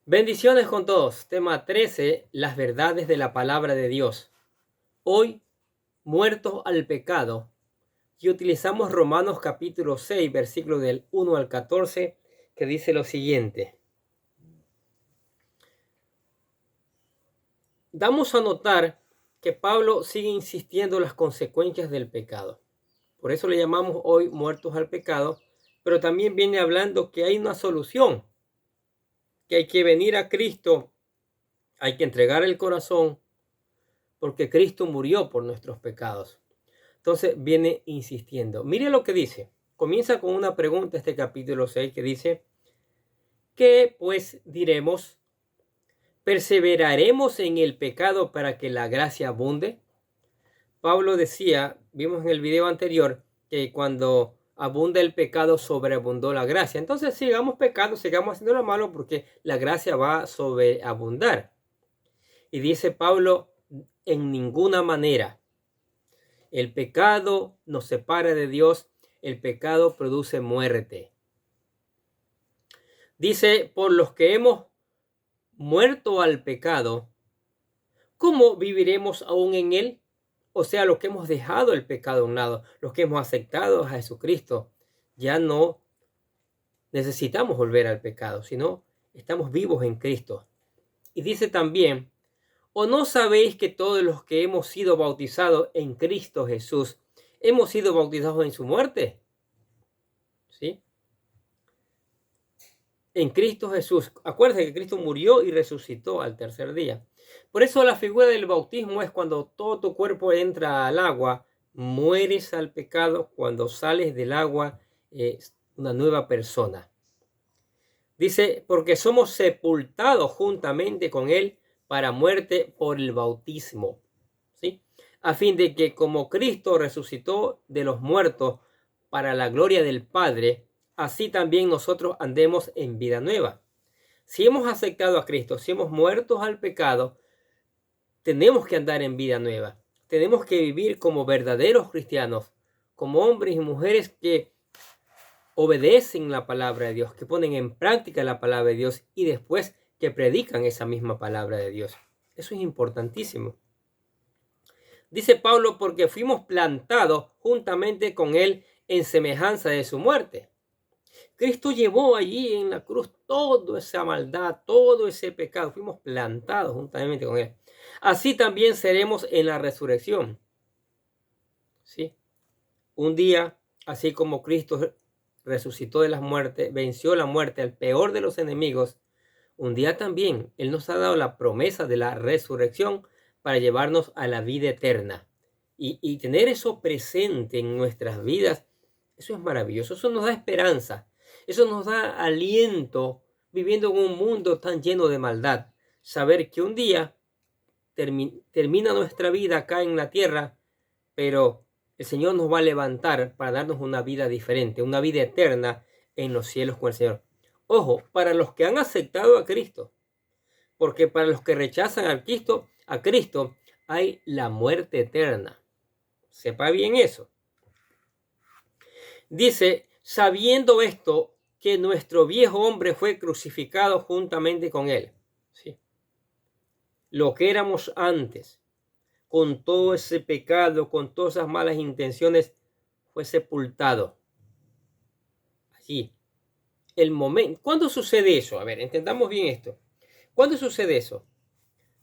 Bendiciones con todos. Tema 13, las verdades de la palabra de Dios. Hoy, muertos al pecado. Y utilizamos Romanos capítulo 6, versículo del 1 al 14, que dice lo siguiente. Damos a notar que Pablo sigue insistiendo en las consecuencias del pecado. Por eso le llamamos hoy muertos al pecado, pero también viene hablando que hay una solución, que hay que venir a Cristo, hay que entregar el corazón, porque Cristo murió por nuestros pecados. Entonces viene insistiendo. Mire lo que dice. Comienza con una pregunta este capítulo 6 que dice, ¿qué pues diremos? ¿Perseveraremos en el pecado para que la gracia abunde? Pablo decía, vimos en el video anterior, que cuando abunda el pecado, sobreabundó la gracia. Entonces sigamos pecando, sigamos haciendo lo malo porque la gracia va a sobreabundar. Y dice Pablo, en ninguna manera. El pecado nos separa de Dios, el pecado produce muerte. Dice, por los que hemos muerto al pecado, ¿cómo viviremos aún en él? O sea, los que hemos dejado el pecado a un lado, los que hemos aceptado a Jesucristo, ya no necesitamos volver al pecado, sino estamos vivos en Cristo. Y dice también, ¿o no sabéis que todos los que hemos sido bautizados en Cristo Jesús, hemos sido bautizados en su muerte? ¿Sí? En Cristo Jesús. Acuérdense que Cristo murió y resucitó al tercer día. Por eso la figura del bautismo es cuando todo tu cuerpo entra al agua, mueres al pecado, cuando sales del agua, una nueva persona. Dice, porque somos sepultados juntamente con Él para muerte por el bautismo. ¿Sí? A fin de que como Cristo resucitó de los muertos para la gloria del Padre, así también nosotros andemos en vida nueva. Si hemos aceptado a Cristo, si hemos muerto al pecado, tenemos que andar en vida nueva. Tenemos que vivir como verdaderos cristianos, como hombres y mujeres que obedecen la palabra de Dios, que ponen en práctica la palabra de Dios y después que predican esa misma palabra de Dios. Eso es importantísimo. Dice Pablo, porque fuimos plantados juntamente con Él en semejanza de su muerte. Cristo llevó allí en la cruz toda esa maldad, todo ese pecado. Fuimos plantados juntamente con Él. Así también seremos en la resurrección. ¿Sí? Un día, así como Cristo resucitó de las muertes, venció la muerte, el peor de los enemigos, un día también Él nos ha dado la promesa de la resurrección para llevarnos a la vida eterna. Y tener eso presente en nuestras vidas, eso es maravilloso, eso nos da esperanza, eso nos da aliento viviendo en un mundo tan lleno de maldad. Saber que un día termina nuestra vida acá en la tierra, pero el Señor nos va a levantar para darnos una vida diferente, una vida eterna en los cielos con el Señor. Ojo, para los que han aceptado a Cristo, porque para los que rechazan a Cristo hay la muerte eterna. Sepa bien eso. Dice, sabiendo esto, que nuestro viejo hombre fue crucificado juntamente con él. ¿Sí? Lo que éramos antes, con todo ese pecado, con todas esas malas intenciones, fue sepultado. Allí. El momento. ¿Cuándo sucede eso? A ver, entendamos bien esto. ¿Cuándo sucede eso?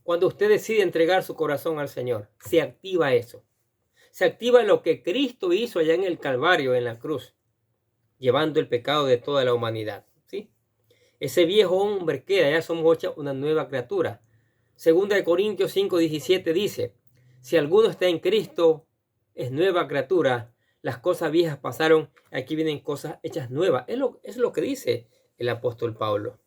Cuando usted decide entregar su corazón al Señor. Se activa eso. Se activa lo que Cristo hizo allá en el Calvario, en la cruz, llevando el pecado de toda la humanidad. ¿Sí? Ese viejo hombre queda, ya somos hechos una nueva criatura. Segunda de Corintios 5:17 dice, si alguno está en Cristo, es nueva criatura. Las cosas viejas pasaron, aquí vienen cosas hechas nuevas. Es lo que dice el apóstol Pablo.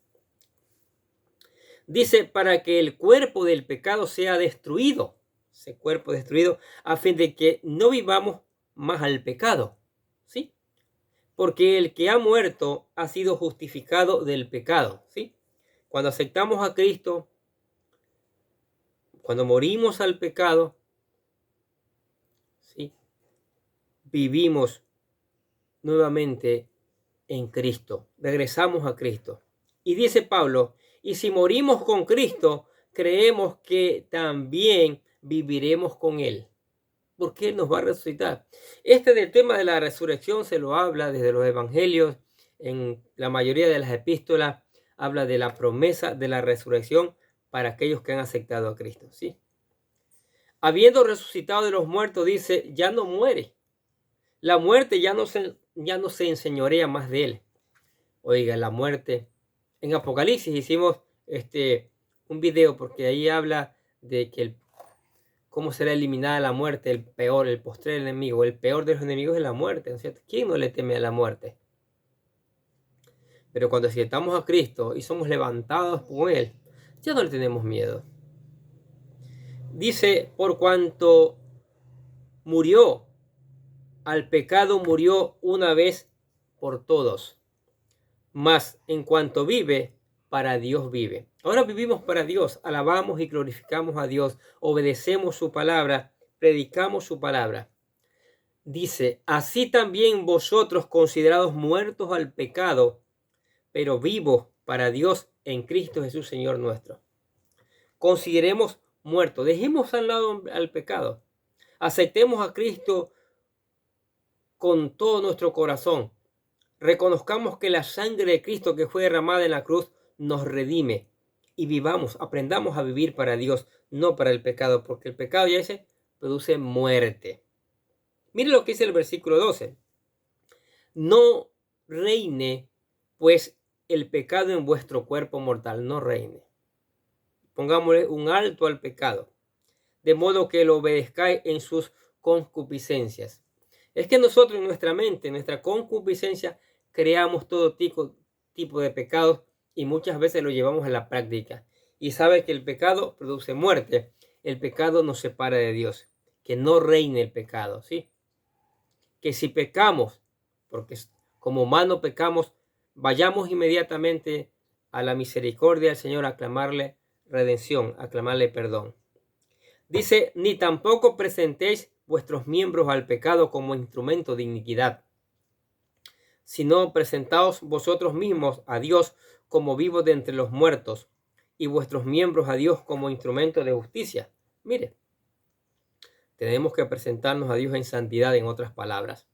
Dice, para que el cuerpo del pecado sea destruido, ese cuerpo destruido, a fin de que no vivamos más al pecado. ¿Sí? Porque el que ha muerto ha sido justificado del pecado. ¿Sí? Cuando aceptamos a Cristo, cuando morimos al pecado, ¿sí? Vivimos nuevamente en Cristo, regresamos a Cristo. Y dice Pablo, Y si morimos con Cristo, creemos que también viviremos con Él, porque Él nos va a resucitar. Del tema de la resurrección se lo habla desde los evangelios, en la mayoría de las epístolas habla de la promesa de la resurrección para aquellos que han aceptado a Cristo, ¿sí? Habiendo resucitado de los muertos, dice, ya no muere. La muerte ya no se enseñorea más de él. Oiga, la muerte. En Apocalipsis hicimos un video porque ahí habla de que cómo será eliminada la muerte, el peor, el postrer enemigo. El peor de los enemigos es la muerte, ¿no es cierto? ¿Quién no le teme a la muerte? Pero cuando aceptamos a Cristo y somos levantados por Él, ya no le tenemos miedo. Dice, por cuanto murió, al pecado murió una vez por todos. Mas en cuanto vive, para Dios vive. Ahora vivimos para Dios, alabamos y glorificamos a Dios, obedecemos su palabra, predicamos su palabra. Dice, así también vosotros considerados muertos al pecado, pero vivos para Dios en Cristo Jesús, Señor nuestro. Consideremos muertos, dejemos al lado al pecado, aceptemos a Cristo con todo nuestro corazón. Reconozcamos que la sangre de Cristo que fue derramada en la cruz nos redime y vivamos, aprendamos a vivir para Dios, no para el pecado, porque el pecado ya ese produce muerte. Mire lo que dice el versículo 12. No reine pues el pecado en vuestro cuerpo mortal, no reine. Pongámosle un alto al pecado, de modo que lo obedezcáis en sus concupiscencias. Es que nosotros en nuestra mente, en nuestra concupiscencia, creamos todo tipo de pecados y muchas veces lo llevamos a la práctica. Y sabe que el pecado produce muerte. El pecado nos separa de Dios. Que no reine el pecado, ¿sí? Que si pecamos, porque como humanos pecamos, vayamos inmediatamente a la misericordia del Señor a clamarle redención, a clamarle perdón. Dice, ni tampoco presentéis vuestros miembros al pecado como instrumento de iniquidad, sino presentaos vosotros mismos a Dios como vivos de entre los muertos, y vuestros miembros a Dios como instrumento de justicia. Mire, tenemos que presentarnos a Dios en santidad, en otras palabras,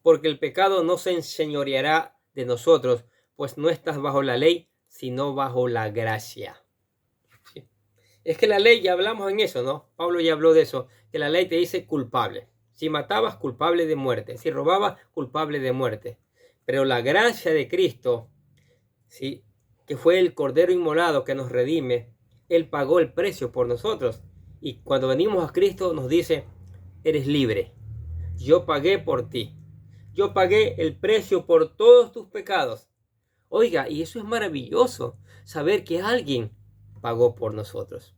porque el pecado no se enseñoreará de nosotros, pues no estás bajo la ley, sino bajo la gracia. ¿Sí? Es que la ley, ya hablamos en eso, ¿no? Pablo ya habló de eso, que la ley te dice culpable. Si matabas, culpable de muerte. Si robabas, culpable de muerte. Pero la gracia de Cristo, ¿sí?, que fue el Cordero inmolado que nos redime, Él pagó el precio por nosotros. Y cuando venimos a Cristo nos dice, eres libre. Yo pagué por ti. Yo pagué el precio por todos tus pecados. Oiga, y eso es maravilloso, saber que alguien pagó por nosotros.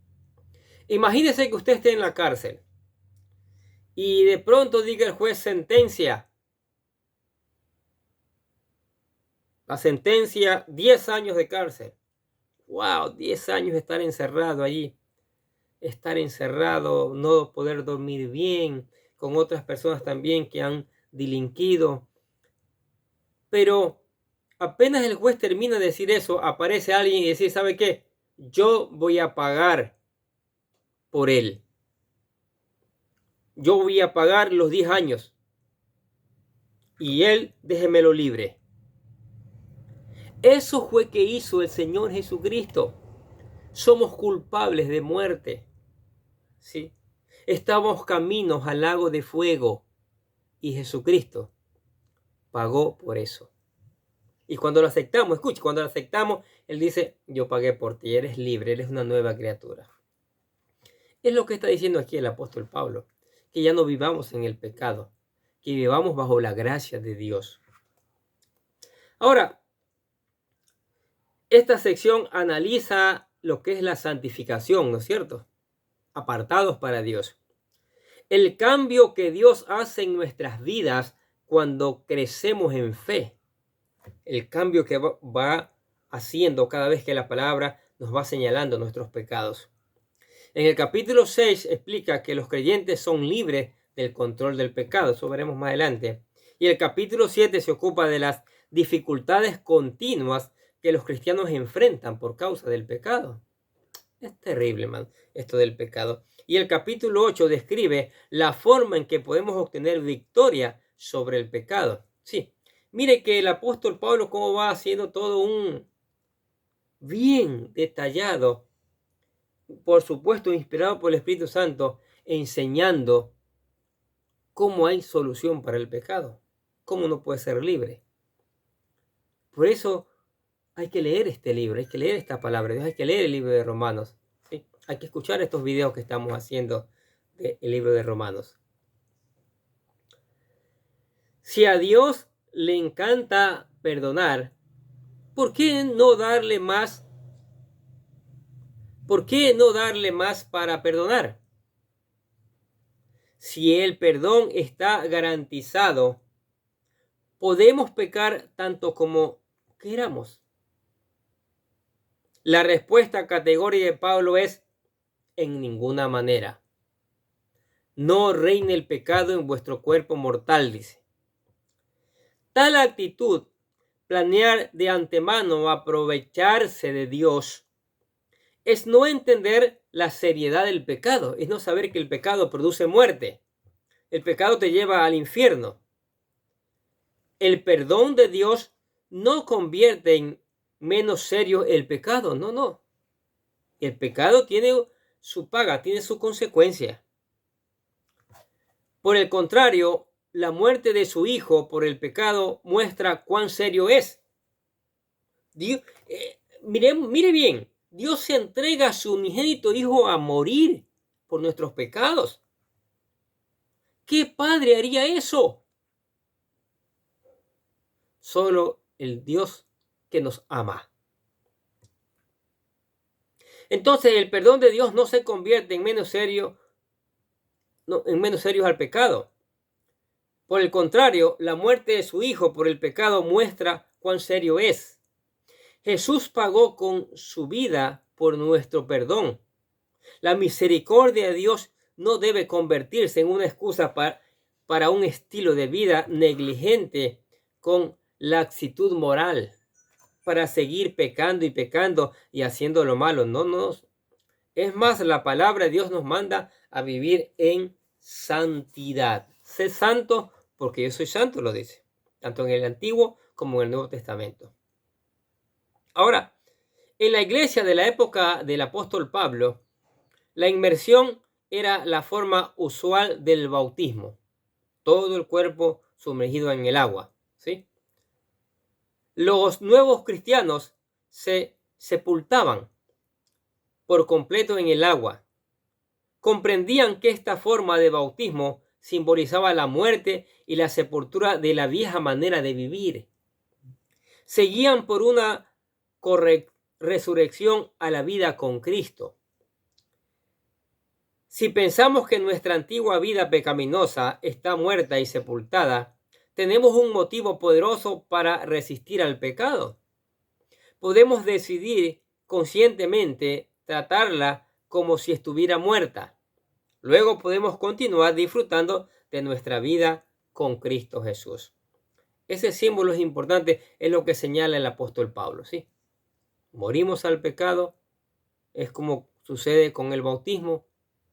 Imagínese que usted esté en la cárcel y de pronto diga el juez sentencia. La sentencia, 10 años de cárcel. ¡Wow! 10 años de estar encerrado allí. Estar encerrado, no poder dormir bien, con otras personas también que han delinquido. Pero apenas el juez termina de decir eso, aparece alguien y dice, ¿sabe qué? Yo voy a pagar por él. Yo voy a pagar los 10 años. Y él, déjemelo libre. Eso fue que hizo el Señor Jesucristo. Somos culpables de muerte, ¿sí? Estamos caminos al lago de fuego y Jesucristo pagó por eso. Y cuando lo aceptamos, escuche, cuando lo aceptamos, Él dice, yo pagué por ti, eres libre, eres una nueva criatura. Es lo que está diciendo aquí el apóstol Pablo, que ya no vivamos en el pecado, que vivamos bajo la gracia de Dios. Ahora, esta sección analiza lo que es la santificación, ¿no es cierto? Apartados para Dios. El cambio que Dios hace en nuestras vidas cuando crecemos en fe. El cambio que va haciendo cada vez que la palabra nos va señalando nuestros pecados. En el capítulo 6 explica que los creyentes son libres del control del pecado. Eso veremos más adelante. Y el capítulo 7 se ocupa de las dificultades continuas que los cristianos enfrentan por causa del pecado. Es terrible, man, esto del pecado. Y el capítulo 8 describe la forma en que podemos obtener victoria sobre el pecado. Sí, mire que el apóstol Pablo cómo va haciendo todo un bien detallado, por supuesto inspirado por el Espíritu Santo, enseñando cómo hay solución para el pecado, cómo uno puede ser libre. Por eso hay que leer este libro, hay que leer esta palabra de Dios, hay que leer el libro de Romanos, ¿sí? Hay que escuchar estos videos que estamos haciendo del libro de Romanos. Si a Dios le encanta perdonar, ¿por qué no darle más? ¿Por qué no darle más para perdonar? Si el perdón está garantizado, ¿podemos pecar tanto como queramos? La respuesta categórica de Pablo es: en ninguna manera. No reine el pecado en vuestro cuerpo mortal, dice. Tal actitud, planear de antemano aprovecharse de Dios, es no entender la seriedad del pecado, es no saber que el pecado produce muerte. El pecado te lleva al infierno. El perdón de Dios no convierte en menos serio el pecado, no. El pecado tiene su paga, tiene su consecuencia. Por el contrario, la muerte de su hijo por el pecado muestra cuán serio es. Mire bien, Dios se entrega a su unigénito hijo a morir por nuestros pecados. ¿Qué padre haría eso? Solo el Dios que nos ama. Entonces el perdón de Dios no se convierte en menos serios al pecado. Por el contrario, la muerte de su hijo por el pecado muestra cuán serio es. Jesús pagó con su vida por nuestro perdón. La misericordia de Dios no debe convertirse en una excusa para un estilo de vida negligente con laxitud moral, para seguir pecando y haciendo lo malo. No. Es más, la palabra de Dios nos manda a vivir en santidad. Sé santo porque yo soy santo, lo dice, tanto en el Antiguo como en el Nuevo Testamento. Ahora, en la iglesia de la época del apóstol Pablo, la inmersión era la forma usual del bautismo. Todo el cuerpo sumergido en el agua, ¿sí? Los nuevos cristianos se sepultaban por completo en el agua. Comprendían que esta forma de bautismo simbolizaba la muerte y la sepultura de la vieja manera de vivir. Seguían por una resurrección a la vida con Cristo. Si pensamos que nuestra antigua vida pecaminosa está muerta y sepultada, tenemos un motivo poderoso para resistir al pecado. Podemos decidir conscientemente tratarla como si estuviera muerta. Luego podemos continuar disfrutando de nuestra vida con Cristo Jesús. Ese símbolo es importante, es lo que señala el apóstol Pablo, ¿sí? Morimos al pecado, es como sucede con el bautismo.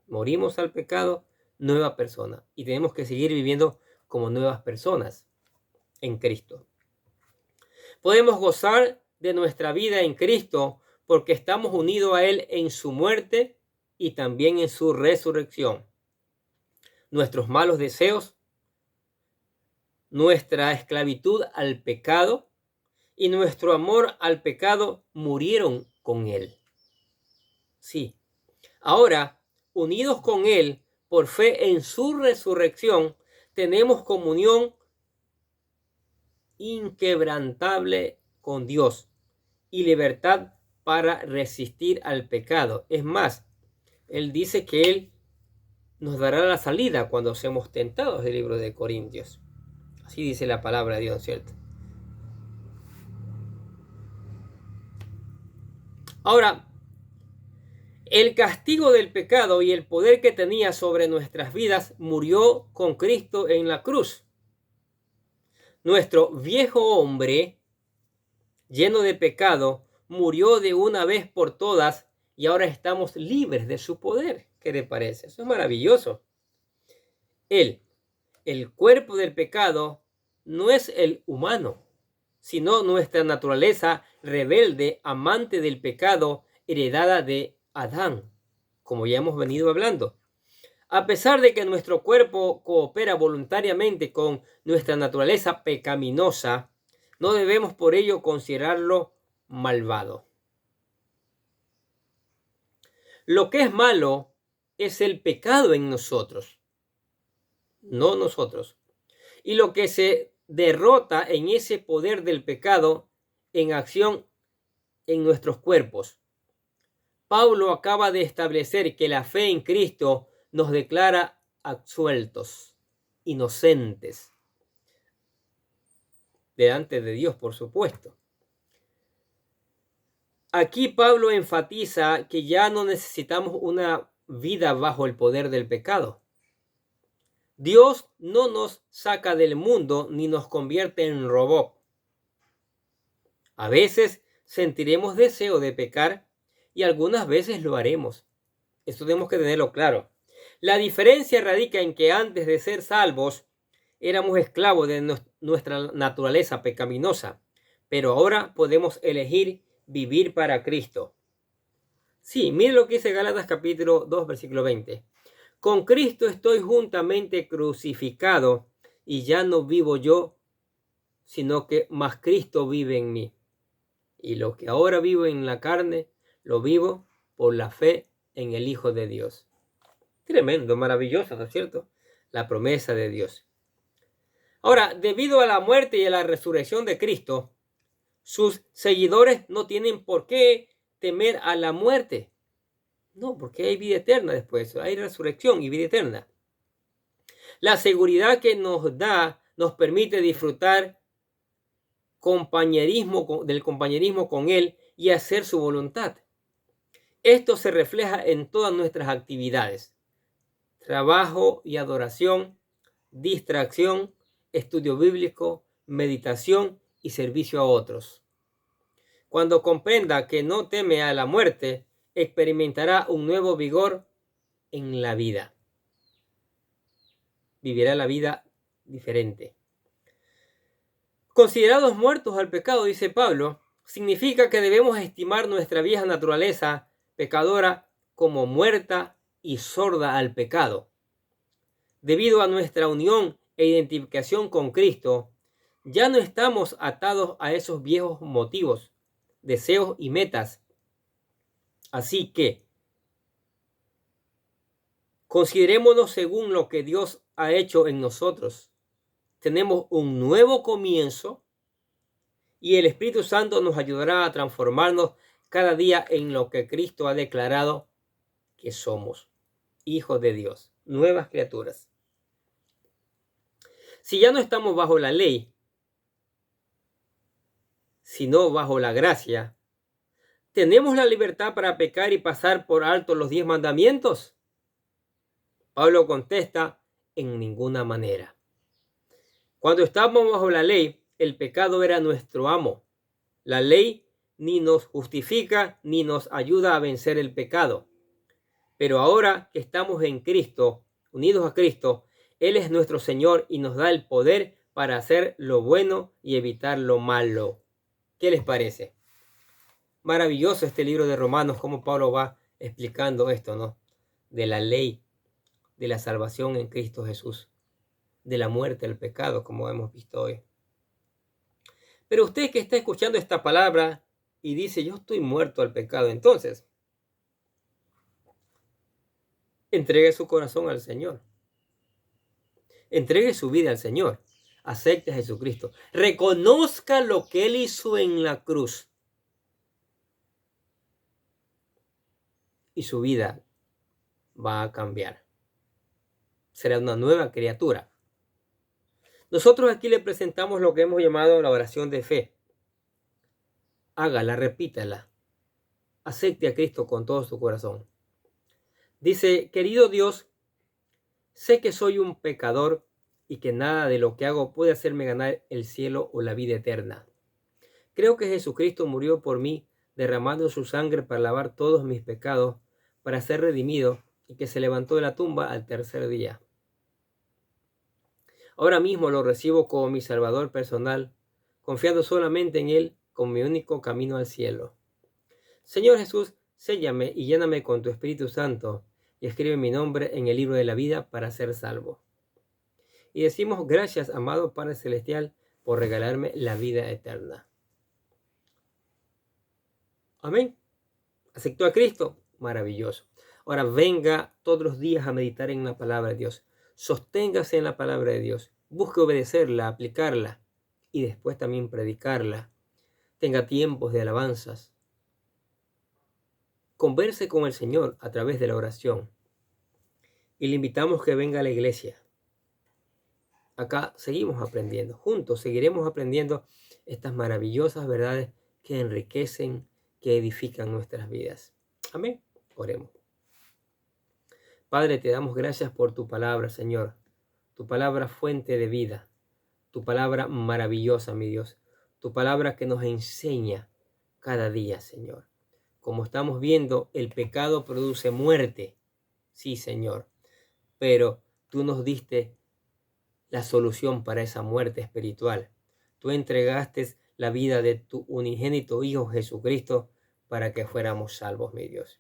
Morimos al pecado, nueva persona. Y tenemos que seguir viviendo como nuevas personas en Cristo. Podemos gozar de nuestra vida en Cristo porque estamos unidos a Él en su muerte y también en su resurrección. Nuestros malos deseos, nuestra esclavitud al pecado y nuestro amor al pecado murieron con Él. Sí. Ahora, unidos con Él por fe en su resurrección, tenemos comunión inquebrantable con Dios y libertad para resistir al pecado. Es más, Él dice que Él nos dará la salida cuando seamos tentados, del libro de Corintios. Así dice la palabra de Dios, ¿cierto? Ahora, el castigo del pecado y el poder que tenía sobre nuestras vidas murió con Cristo en la cruz. Nuestro viejo hombre lleno de pecado, murió de una vez por todas y ahora estamos libres de su poder. ¿Qué le parece? Eso es maravilloso. Él, el cuerpo del pecado, no es el humano, sino nuestra naturaleza rebelde, amante del pecado, heredada de Adán, como ya hemos venido hablando. A pesar de que nuestro cuerpo coopera voluntariamente con nuestra naturaleza pecaminosa, no debemos por ello considerarlo malvado. Lo que es malo es el pecado en nosotros, no nosotros. Y lo que se derrota en ese poder del pecado en acción en nuestros cuerpos. Pablo acaba de establecer que la fe en Cristo nos declara absueltos, inocentes, delante de Dios, por supuesto. Aquí Pablo enfatiza que ya no necesitamos una vida bajo el poder del pecado. Dios no nos saca del mundo ni nos convierte en robot. A veces sentiremos deseo de pecar y algunas veces lo haremos. Esto tenemos que tenerlo claro. La diferencia radica en que antes de ser salvos éramos esclavos de nuestra naturaleza pecaminosa, pero ahora podemos elegir vivir para Cristo. Sí, mire lo que dice Gálatas capítulo 2, versículo 20. Con Cristo estoy juntamente crucificado y ya no vivo yo, sino que más Cristo vive en mí. Y lo que ahora vivo en la carne, lo vivo por la fe en el Hijo de Dios. Tremendo, maravilloso, ¿no es cierto? La promesa de Dios. Ahora, debido a la muerte y a la resurrección de Cristo, sus seguidores no tienen por qué temer a la muerte. No, porque hay vida eterna después, hay resurrección y vida eterna. La seguridad que nos da nos permite disfrutar del compañerismo con Él y hacer su voluntad. Esto se refleja en todas nuestras actividades: trabajo y adoración, distracción, estudio bíblico, meditación y servicio a otros. Cuando comprenda que no teme a la muerte, experimentará un nuevo vigor en la vida. Vivirá la vida diferente. Considerados muertos al pecado, dice Pablo, significa que debemos estimar nuestra vieja naturaleza pecadora como muerta y sorda al pecado. Debido a nuestra unión e identificación con Cristo, ya no estamos atados a esos viejos motivos, deseos y metas. Así que considerémonos según lo que Dios ha hecho en nosotros. Tenemos un nuevo comienzo y el Espíritu Santo nos ayudará a transformarnos cada día en lo que Cristo ha declarado que somos: hijos de Dios, nuevas criaturas. Si ya no estamos bajo la ley, sino bajo la gracia, ¿tenemos la libertad para pecar y pasar por alto los 10 mandamientos? Pablo contesta: en ninguna manera. Cuando estábamos bajo la ley, el pecado era nuestro amo. La ley ni nos justifica ni nos ayuda a vencer el pecado. Pero ahora que estamos en Cristo, unidos a Cristo, Él es nuestro Señor y nos da el poder para hacer lo bueno y evitar lo malo. ¿Qué les parece? Maravilloso este libro de Romanos, como Pablo va explicando esto, ¿no? De la ley, de la salvación en Cristo Jesús, de la muerte del pecado, como hemos visto hoy. Pero usted que está escuchando esta palabra y dice: yo estoy muerto al pecado, entonces entregue su corazón al Señor. Entregue su vida al Señor. Acepte a Jesucristo. Reconozca lo que Él hizo en la cruz. Y su vida va a cambiar. Será una nueva criatura. Nosotros aquí le presentamos lo que hemos llamado la oración de fe. Hágala, repítala. Acepte a Cristo con todo su corazón. Dice: querido Dios, sé que soy un pecador y que nada de lo que hago puede hacerme ganar el cielo o la vida eterna. Creo que Jesucristo murió por mí, derramando su sangre para lavar todos mis pecados, para ser redimido, y que se levantó de la tumba al tercer día. Ahora mismo lo recibo como mi Salvador personal, confiando solamente en Él como mi único camino al cielo. Señor Jesús, séllame y lléname con tu Espíritu Santo, y escribe mi nombre en el libro de la vida para ser salvo. Y decimos gracias, amado Padre Celestial, por regalarme la vida eterna. Amén. ¿Aceptó a Cristo? Maravilloso. Ahora venga todos los días a meditar en la palabra de Dios. Sosténgase en la palabra de Dios. Busque obedecerla, aplicarla y después también predicarla. Tenga tiempos de alabanzas. Converse con el Señor a través de la oración. Y le invitamos que venga a la iglesia. Acá seguimos aprendiendo. Juntos seguiremos aprendiendo estas maravillosas verdades que enriquecen, que edifican nuestras vidas. Amén. Oremos. Padre, te damos gracias por tu palabra, Señor. Tu palabra fuente de vida. Tu palabra maravillosa, mi Dios. Tu palabra que nos enseña cada día, Señor. Como estamos viendo, el pecado produce muerte. Sí, Señor. Pero tú nos diste la solución para esa muerte espiritual. Tú entregaste la vida de tu unigénito Hijo Jesucristo para que fuéramos salvos, mi Dios.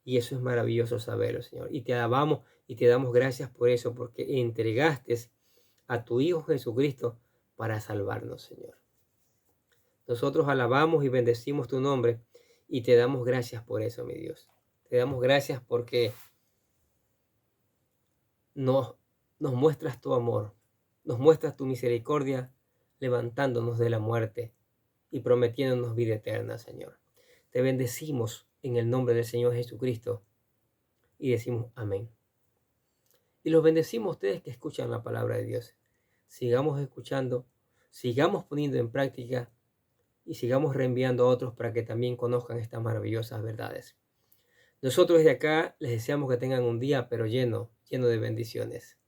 Y eso es maravilloso saberlo, Señor. Y te alabamos y te damos gracias por eso, porque entregaste a tu Hijo Jesucristo para salvarnos, Señor. Nosotros alabamos y bendecimos tu nombre y te damos gracias por eso, mi Dios. Te damos gracias porque nos muestras tu amor, nos muestras tu misericordia, levantándonos de la muerte y prometiéndonos vida eterna, Señor. Te bendecimos en el nombre del Señor Jesucristo y decimos amén. Y los bendecimos a ustedes que escuchan la palabra de Dios. Sigamos escuchando, sigamos poniendo en práctica y sigamos reenviando a otros para que también conozcan estas maravillosas verdades. Nosotros desde acá les deseamos que tengan un día pero lleno de bendiciones.